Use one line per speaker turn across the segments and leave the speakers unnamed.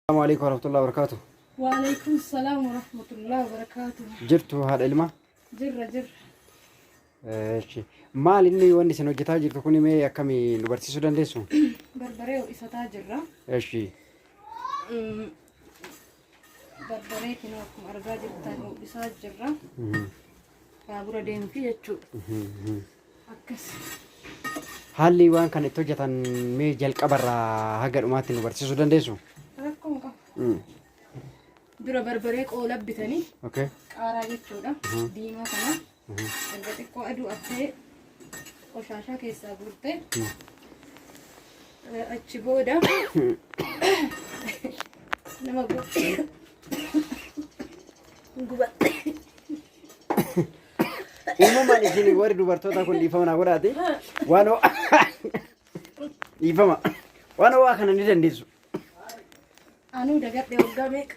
السلام عليكم ورحمة الله وبركاته.
وعليكم السلام ورحمة الله وبركاته.
جرتوا هذا الماء؟
جر
شيء مال إني يوني سنو جتاج تكوني مي كمي نبرتي سودان ديسو.
بربري وإساتا جرة.
شيء.
بربري كنا أرجع جبتان وإسات جرة. فابورا دين في يجو. أكس.
حالي وان كان توجتان مي جل كبر هاجر أماتي نبرتي سودان ديسو.
ركوم كا. برا بربريك أولاد بتاني.
أوكي.
أراجع جودا. ديما كنا. أرجع كو أدو أبتة. وشاشة كيسا بورتة. أتشبودا. نما بو. Gubat.
Umum mali sini wari dubarto ta kun difama na godati. Wano. Difama. Wano wa kana ni dandisu.
Anu dagat de ugamek.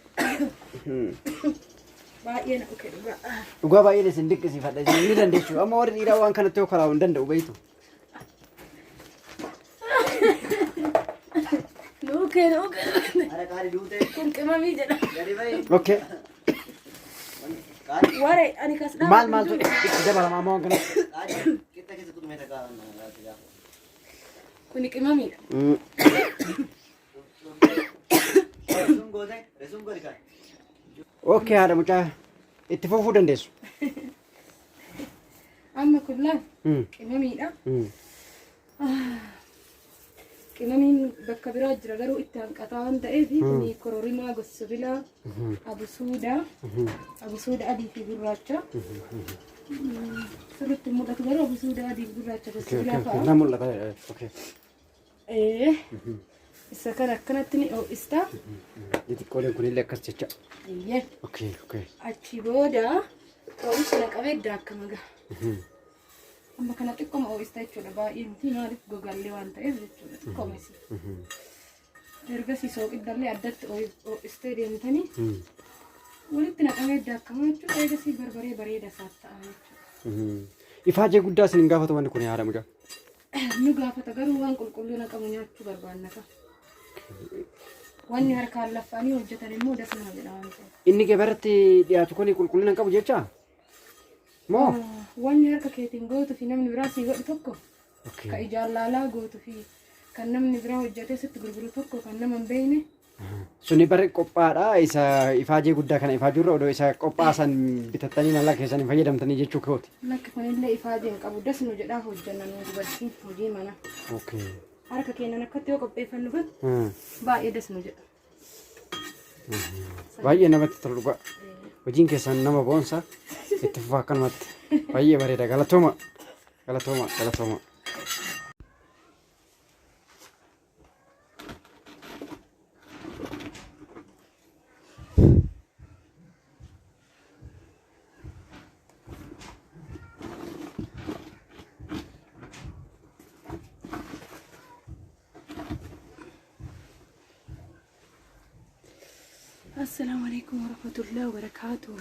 Baay'een oke dhuga.
Dhuga baay'ee sindik si fadha ni dandisu. Amma wari dira waan kana to kala hundan da ubaitu.
Nuke. Ara kari dute. Kun kemami jeda.
Okay.
Ware ani kasda.
Mal tu jabal ma mo kana.
Kita tu meta ka na.
Kun kemami.
Resume ko ka.
Okay hada mucha ittifafu dandisu.
Amma kullan. Kemami da. Kemamin bakka biraa jira garuu itti hanqataan ta'ee fi kuni kororimaa gosa bilaa abusuuda adii fi gurraacha sirriitti mul'atu garuu abusuuda adii fi gurraacha gosa bilaa fa'a.
Na mul'ata. Okay.
Isa kana akkanatti ni oo'ista.
Xixiqqooleen kunillee akkas jecha.
Iyyee.
Okay.
Achi booda oo'isna qabee daakkama gaha. Amma kana xiqqooma oo'ista jechuudha baay'ee miti maaliif gogallee waan ta'eef jechuudha xiqqooma isi. Ergasii sooqiddallee addatti oo'istee deemtanii walitti naqamee daakkama jechuudha ergasii barbaree bareeda isaaf ta'a jechuudha.
Ifaajee guddaa isin hin gaafatu wanni kun haadha mucaa.
Nu gaafata garuu waan qulqullina qabu nyaachuu barbaanna ka. Wanni harkaan laffaanii hojjetan immoo dasnama jedha waan ta'eef.
Inni gabaratti dhiyaatu kun qulqullina qabu jecha? Moo?
Wanni harka keetiin gootu fi namni biraa si godhu tokko ka ijaan laalaa gootu fi kan namni biraa hojjetee sitti gurguru tokko kan nama hin beekne.
Suni barri qophaadha isa ifaajee guddaa kana ifaajurra odoo isa qophaasan bitattanii mallaa keessan fayyadamtanii jechuu kooti.
Lakki kunillee ifaajee hin qabu dasnu jedhaa hojjenna nu dubartiin hojii mana.
Okay.
Harka keenyan akkatti yoo qopheeffannu kun baay'ee dasnu jedha.
Baay'ee namatti tolu dhugaa. Hojiin keessan nama boonsa itti fufaa akkanumatti baay'ee bareeda galatooma.
السلام عليكم ورحمة الله وبركاته.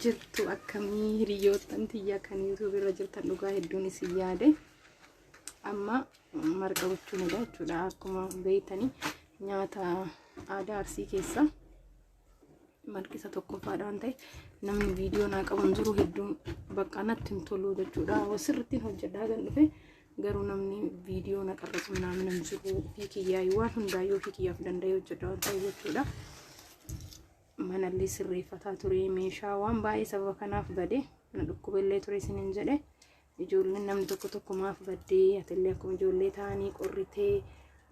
جرتو أكمي ريوت أنتي كان يوتيوب رجلت اللغة الدوني سيادة أما مرقبتو نداتو لأكما بيتني نياتا آدار سي كيسا مركزة توقف فادان تاي نمني فيديو ناك أبنزرو هدو بقانا تنتولو دجو دا وسرتين هجد هاگن دفه garuu namni viidiyoo naqarratu naamni namjiru fi kiyyaa waan hundaayyuu fi kiyyaaf danda'ee hojjetaa ta'e jechuudha. Manallee sirreeffataa ture meeshaa waan baay'ee sababa kanaaf bade na dhukkubillee ture isiniin jedhe ijoolleen namni tokko maaf baddee atillee akkuma ijoollee ta'anii qorritee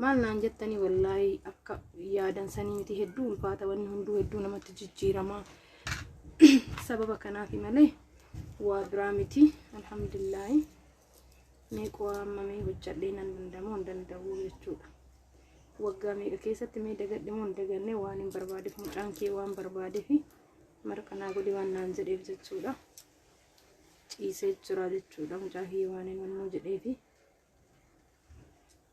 maal naan jettanii wallaahi akka yaadan sanii miti hedduu ulfaata wanni hunduu hedduu namatti jijjiiramaa sababa kanaaf malee waa biraa miti alhamdulillah. Meeqoo ammamee hojjadhee nan danda'u jechuudha. Waggaa meeqa keessatti mee dagadhe moo hin daganne waan hin barbaadeef mucaan kee waan barbaadeef marqanaa godhi waan naan jedheef jechuudha. Ciisee jira jechuudha mucaa kee waan hin wannoo jedheef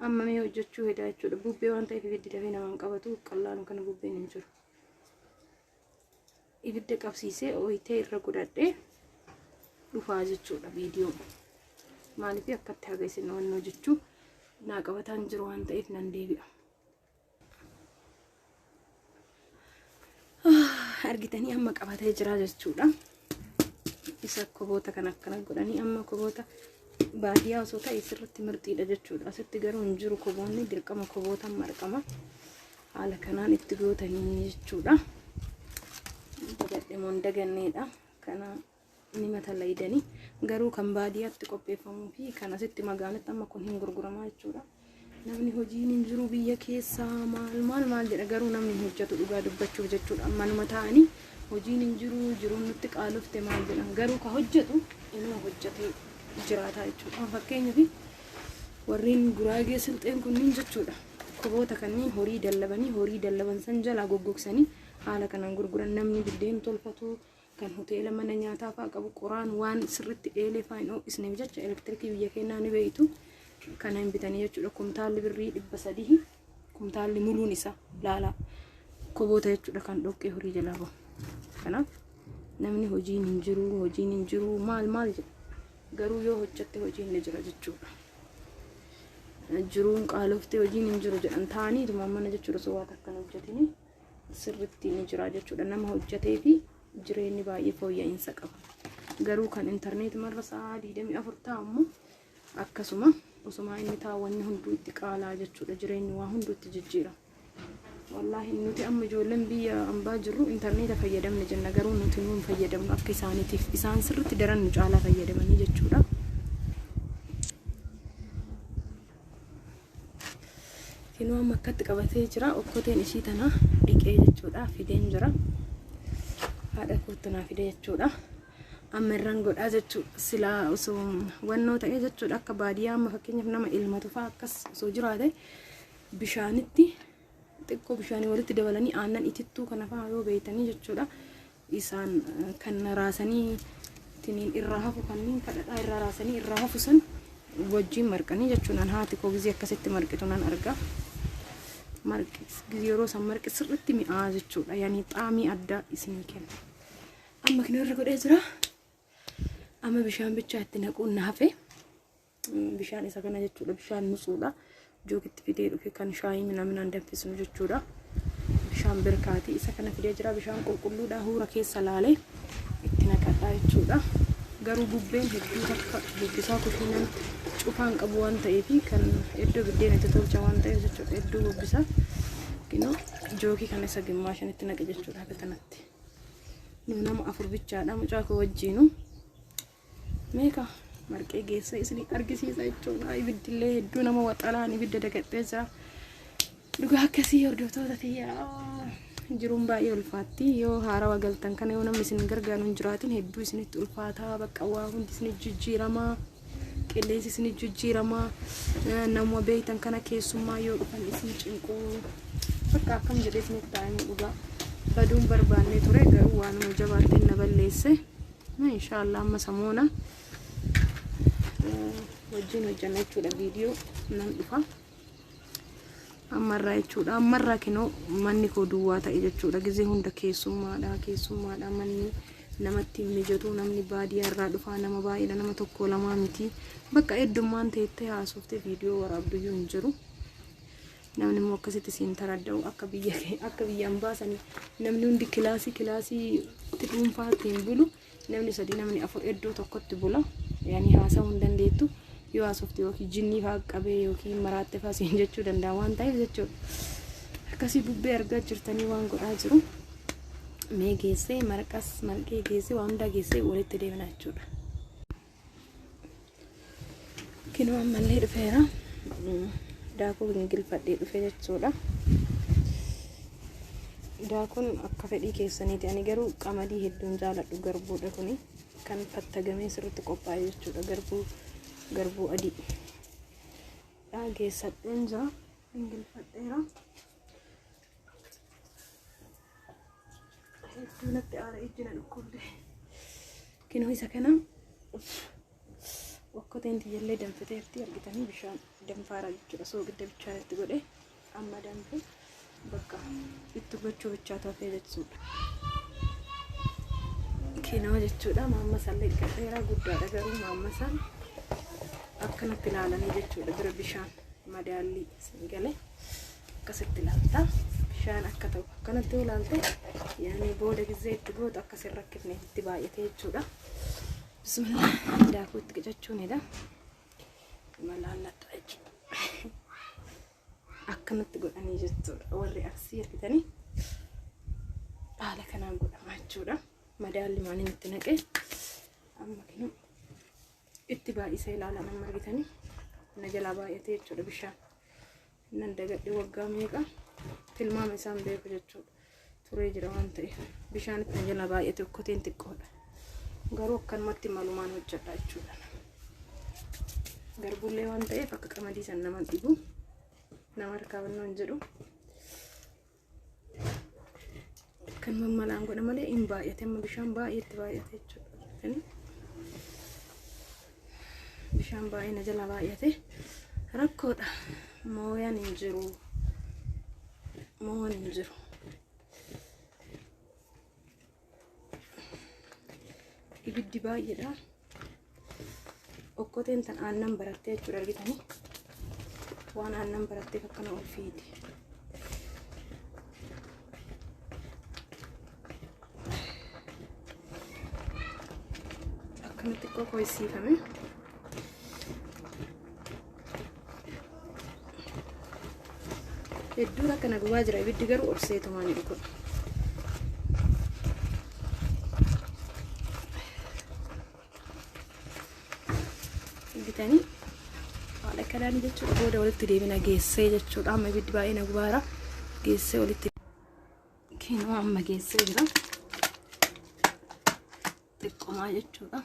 ammamee hojjechuu hedaa jechuudha. Bubbee waan ta'eef ibiddi dafee namaan qabatu qallaanu kana bubbeen hin jiru. Ibidda qabsiisee ooyitee irra godhadhee dhufaa jechuudha viidiyoo. Maaliif akkatti haga isin wannoo jechuu naa qabataan jiru waan ta'eef nan deebi'a. argitanii amma qabatee jira jechuudha. Isa koboota kan akkana godhanii amma koboota baadiyyaa osoo ta'e sirriitti mirxiidha jechuudha. Asitti garuu hin jiru koboonni, dirqama koboota marqama. Haala kanaan itti gootanii jechuudha. Dagadhemoon daganneedha. Kana ni matalaydanii garuu kan baadiyyaatti qopheeffamuu fi kan asitti magaalatti amma kun hin gurguramaa jechuudha. Namni hojiin hin jiru biyya keessaa maal jedha garuu namni hojjetu dhugaa dubbachuuf jechuudha. Manuma ta'anii hojiin hin jiru, jiruun nutti qaalofte maal jedhan garuu ka hojjetu inni hojjetee jiraata jechuudha. Fakkeenyaaf warreen Guraagee Silxeen kunniin jechuudha. Koboota kanneen horii dallaban san jalaa goggogsanii haala kanaan gurguran. Namni biddeen tolfatu kan hoteela mana nyaataa fa'aa qabu qoraan waan sirriitti eelee fa'aa hin ho'isneef jecha elektirikii biyya keenyaa ni beeytu kana hin bitanii jechuudha. Kumtaalli birrii 300 kumtaalli muluun isaa laala koboota jechuudha kan dhoqqee horii jalaa bahu. Kanaaf namni hojiin hin jiru maal jedha garuu yoo hojjette hojiin ni jira jechuudha. Jiruun qaaloftee hojiin hin jiru jedhan ta'anii mana jechuudha. So waan akkan hojjetini sirriitti ni jira jechuudha. Nama hojjetee fi jireenyi baay'ee fooyya'insa qaba. Garuu kan intarneetii marra sa'a 24 ta'ammoo akkasuma osuma inni taawwanni hunduu itti qaalaa jechuudha. Jireenyi waa hunduu itti jijjiira. Wallaahi nuti amma ijoolleen biyya ambaa jirru intarneeta fayyadamne jenna garuu nuti nuun fayyadamnu akka isaaniitiif isaan sirriitti daran nu caalaa fayyadamanii jechuudha. Kinoo amma akkatti qabatee jira. Okkoteen ishii tana dhiqee jechuudha. Fideen jira. Haadha kootunaa fide jechuudha. Amma irraan godhaa jechuudha. Silaa osoo wannoo ta'ee jechuudha akka baadiyyaa amma fakkeenyaaf nama ilmatu fa'aa akkas osoo jiraate bishaanitti xiqqoo bishaanii walitti dabalanii aannan itittuu kana fa'aa yoo beeytanii jechuudha. Isaan kan raasanii tiniin irraa hafu kanneen kadhadhaa irraa raasanii irraa hafu san wajjin marqanii jechuudha. Haati koo gizii akkasitti marqitu nan arga. Yeroo san marqi sirriitti mi'aa jechuudha. Yaani xaamii addaa isinii kenna. Amma kana irra godhee jira. Amma bishaan bichaa itti naquun na hafe. Bishaan isa kana jechuudha. Bishaan nutsuudha. Jookitti fidee dhufe kan shaayii minaan danfisnu jechuudha. Bishaan birkaati isa kana fidee jira. Bishaan qulqulluudha. Huura keessa laalee itti naqadhaa jechuudha. Garuu bubbeen hedduu takka bubbisaa kushiinan cufaan qabu waan ta'eef kan iddoo biddeen itti tolcha waan ta'eef jechuudha. Hedduu bubbisaa kinoo jookii kana isa gimmaashan itti naqe jechuudha. Akka kanatti nama 4 bichaadha mucaa koo wajjiinu meeqa marqee geessa isin argisiisa jechuudha. Ibiddillee hedduu nama waxalaan ibidda dagadhee jira. Dhugaa akkasii hordoftoota tiyyaa jiruun baay'ee ulfaatti yoo haarawa galtan kana yoo namni isin gargaaru hin jiraatin hedduu isinitti ulfaataa. Bakka waa hundi isin jijjiiramaa, qilleensi isin jijjiiramaa, nama beeytan kana keessummaa yoo dhufan isin cinquu bakka akkam jedhee isinitti ta'anii dhugaa baduun barbaanne ture garuu waanuma jabaattee na balleesse. Inshaallah amma samoona wajjin hojjanna jechuudha. Viidiyoo nan dhufa ammarraa jechuudha. Ammarraa kinoo manni koo duwwaa ta'e jechuudha. Gizee hunda keessummaadha manni namatti mijatu. Namni baadiyyaa irraa dhufaa nama baay'eedha. Nama tokko lamaa miti. Bakka heddummaan teettee haasofte viidiyoo waraabduyyuu hin jiru. Namni immoo akkasitti siin taradda'u akka biyyaan baasanii namni hundi kilaasii dhuunfaatiin bulu. Namni 3 namni 4 iddoo tokkotti bula. Yaani haasa'uu hin dandeettu. Yoo haasofte yookiin jinnii fa'aa qabee yookiin maraatte fa'aa siin jechuu danda'a waan ta'eef jechuudha. Akkasii bubbee argaa jirtanii waan godhaa jiru. Mee geessee marqee geessee waan hundaa geessee walitti deemna jechuudha. Kinoo ammallee dhufeera. Daakuu gingilfadhee dhufe jechuudha. Daakuun akka fedhii keessaniiti. Ani garuu qamadii hedduun jaaladhu. Garbuudha kuni kan fattagamee sirriitti qophaa'e jechuudha. Garbuu adii geessadheen jira. Gingilfadheera. Hedduu natti aara ijjina dhukkubde. Kinoo isa kana wakkoteen tiyyallee danfiteerti argitanii bishaan danfaara jechuudha. Soogidda bichaa itti godhe amma danfe bakka itti gochuu bichaa taafee jechuudha. Kinoo jechuudha. Maammasallee gadheeraa guddaadha garuu maammasaan akkanatti ilaalanii jechuudha. Bira bishaan madaallii siin galee akkasitti ilaalta. Bishaan akka ta'u akkanatti ilaalte yaani booda gisee itti gootu akka sin rakkifneef itti baay'ate jechuudha. Bismillah daakuu itti qicachuunidha. Malaallatta jechuudha. Akkanatti godhanii jechuudha. Warri arsii argitanii haala kanaan godhama jechuudha. Madaalli maaliin itti naqee amma kinu itti baay'isee ilaalan amma argitanii na jalaa baay'ate jechuudha bishaan. Nan dagadhe waggaa meeqa tilmaama isaan beeku jechuudha. Turee jira waan ta'eef bishaan itti na jalaa baay'ate okkoteen xiqqoodha. Garuu akkanumatti malumaan hojjedha jechuudha. Garbullee waan ta'eef akka qamadii san nama dhibu nama harkaa bannoon jedhu kan mammalaan godha malee hin baay'ate amma bishaan baay'eetti baay'ate jechuudha. Bishaan baay'ee na jalaa baay'ate rakkoodha. Mooyaan hin jiru. Moon hin jiru. Ibiddi baay'eedha. Okkoteen tan aannan barattee jechuudha argitanii. Waan aannan baratteef akkana ol fiidi. Akkanatti qoqqoisiifame. Hedduu akkana gubaa jira ibiddi garuu obseetumaan dhugu. Bitanii haala kanaan jechuudha. Booda walitti deebina geessee jechuudha. Amma ibiddi baay'ee na gubaara geessee walitti kinoo amma geessee jira. Xiqqoomaa jechuudha.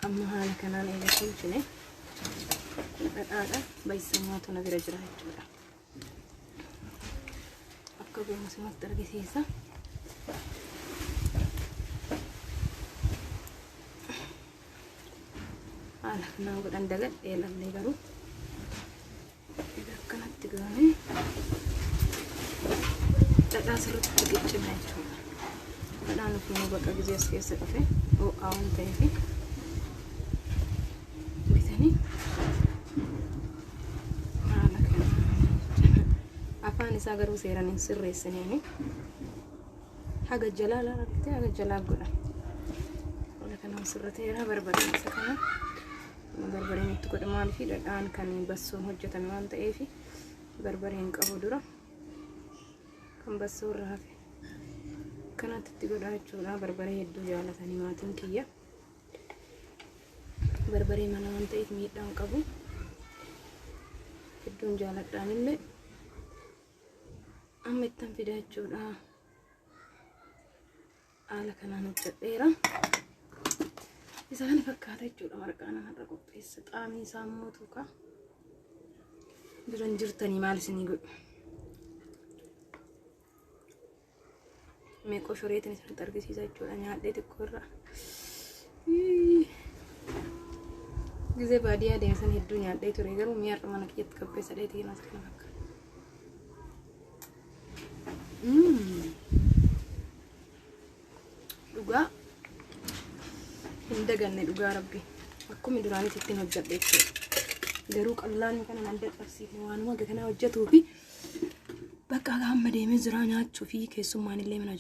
Amma haala kanaan eegalee jine dhadhaadha baay'isanii nyaatu na bira jira jechuudha. Akka beekumsumatti argisiisa. Haala kanaan godhan dagadhee lamlee garuu akkanatti goonee dhadhaa sirriitti qiccina jechuudha. Dhadhaan ofii bakka gisee as keessa dhufe ho'aa waan ta'eef bitanii haala kanaan afaan isaa garuu seeraan hin sirreessiniini haga jalaa laalattee haga jalaa godha. Haala kanaan sirrateera barbaadama isa kana. Barbareen itti godhamaan fi dhadhaan kan bassoon hojjetame waan ta'eef barbareen qabu dura kan bassoo irraa hafe kanatti itti godhaa jechuudha. Barbaree hedduu jaalatanii maatiin kiyya. Barbaree mana waan ta'eef miidhaan qabu hedduun jaaladhaan illee amma ittiin fida jechuudha. Haala kanaan hojjedheera. Isaan fakkaata jechuudha. Marqaan har'a qopheessa xaamii isaa mootuu ka biran jirtanii maal isinii godhu meeqoo shoreetiin isinitti argisiisa jechuudha. Nyaadhee xiqqoo irraa gisee baadiyyaa deemsan hedduu nyaadhee ture garuu mi'aarra mana kiyyatti qabbeessa dheetiin as kana fakkaata. Dhugaa hin daganne dhugaa rabbi akkuma duraanis ittiin hojjedhe jechuudha. Garuu qallaan kana nan dadhabsiifne waanuma kana hojjetuu fi bakka amma deemee jira nyaachuu fi keessummaan illee mana